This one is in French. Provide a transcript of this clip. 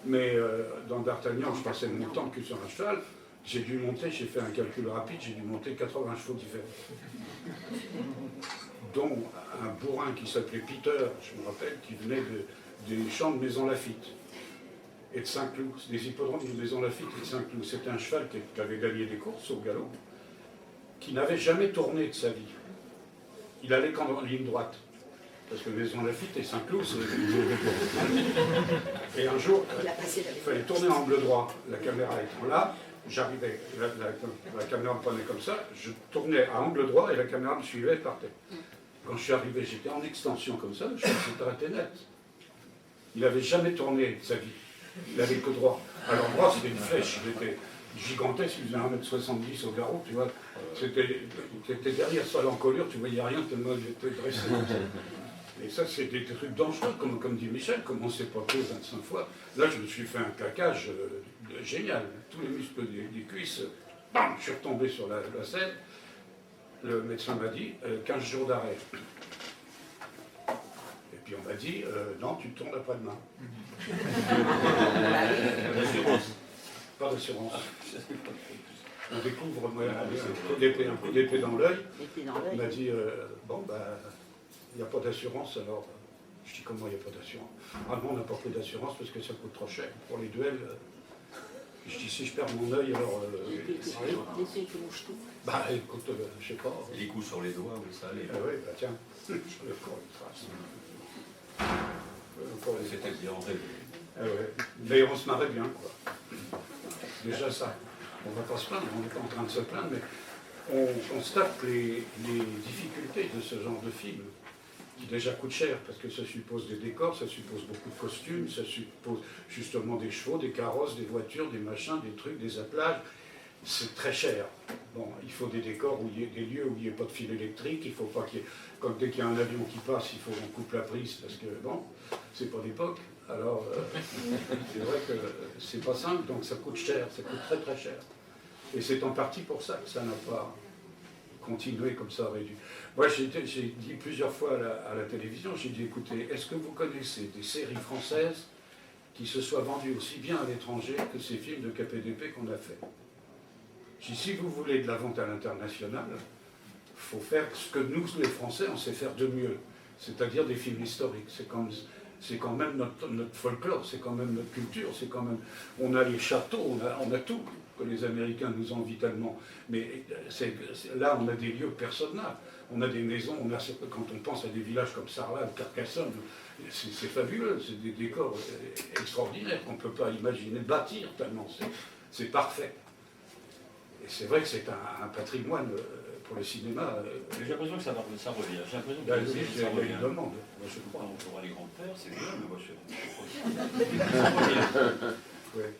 Mais dans D'Artagnan, je passais mon temps que sur un cheval. J'ai dû monter, j'ai fait un calcul rapide, j'ai dû monter 80 chevaux différents. Dont un bourrin qui s'appelait Peter, je me rappelle, qui venait des champs de Maison Lafitte et de Saint-Cloud, des hippodromes de Maison Lafitte et de Saint-Cloud. C'était un cheval qui avait gagné des courses au galop, qui n'avait jamais tourné de sa vie. Il allait qu'en ligne droite. Parce que Maison Lafitte et Saint-Cloud, c'est... Et un jour, il fallait tourner en angle droit. La caméra étant là, j'arrivais, la caméra me prenait comme ça, je tournais à angle droit et la caméra me suivait et partait. Quand je suis arrivé, j'étais en extension comme ça, je me suis arrêté net. Il n'avait jamais tourné de sa vie. Il n'avait que droit. Alors moi, c'était une flèche, il était gigantesque, il faisait 1m70 au garrot, tu vois. C'était derrière ça l'encolure, tu voyais rien tellement il était dressé. Et ça, c'est des trucs dangereux, comme dit Michel, comme on s'est porté 25 fois. Là, je me suis fait un claquage génial. Tous les muscles des cuisses, bam, je suis retombé sur la selle. Le médecin m'a dit 15 jours d'arrêt. Et puis on m'a dit non, tu tournes après-demain. Pas d'assurance. On découvre un coup d'épée dans l'œil. On m'a dit bon, bah. Il n'y a pas d'assurance, alors je dis comment il n'y a pas d'assurance? Ah non, on n'a pas pris d'assurance parce que ça coûte trop cher. Pour les duels, je dis si je perds mon œil, alors... L'épée qui bouge tout. Bah écoute, je sais pas. Les coups sur les doigts, oui, ça allait. Ah oui, bah tiens, je vais encore une trace. C'était bien rêvé. Ah ouais. Mais on se marrait bien, quoi. Déjà ça. On ne va pas se plaindre, on n'est pas en train de se plaindre, mais on constate les difficultés de ce genre de film, qui déjà coûte cher, parce que ça suppose des décors, ça suppose beaucoup de costumes, ça suppose justement des chevaux, des carrosses, des voitures, des machins, des trucs, des attelages. C'est très cher. Bon, il faut des décors, où il y ait des lieux où il n'y ait pas de fil électrique, il faut pas qu'il y ait, comme dès qu'il y a un avion qui passe, il faut qu'on coupe la prise, parce que bon, c'est pas d'époque. Alors, c'est vrai que c'est pas simple, donc ça coûte cher, ça coûte très très cher. Et c'est en partie pour ça que ça n'a pas continué comme ça aurait dû. Moi, j'ai dit plusieurs fois à la télévision, j'ai dit, écoutez, est-ce que vous connaissez des séries françaises qui se soient vendues aussi bien à l'étranger que ces films de KPDP qu'on a fait? J'ai dit, si vous voulez de la vente à l'international, il faut faire ce que nous, les Français, on sait faire de mieux, c'est-à-dire des films historiques. C'est quand même notre folklore, c'est quand même notre culture, c'est quand même... On a les châteaux, on a tout que les Américains nous envient tellement. Mais là, on a des lieux que personne n'a. On a des maisons, quand on pense à des villages comme Sarlat, Carcassonne, c'est fabuleux, c'est des décors extraordinaires qu'on ne peut pas imaginer bâtir tellement. C'est parfait. Et c'est vrai que c'est un patrimoine pour le cinéma. J'ai l'impression que ça revient. J'ai l'impression que ça revient. Demande. Moi, je crois. On pourra les grands-pères, c'est bien, mais moi je suis... Ouais.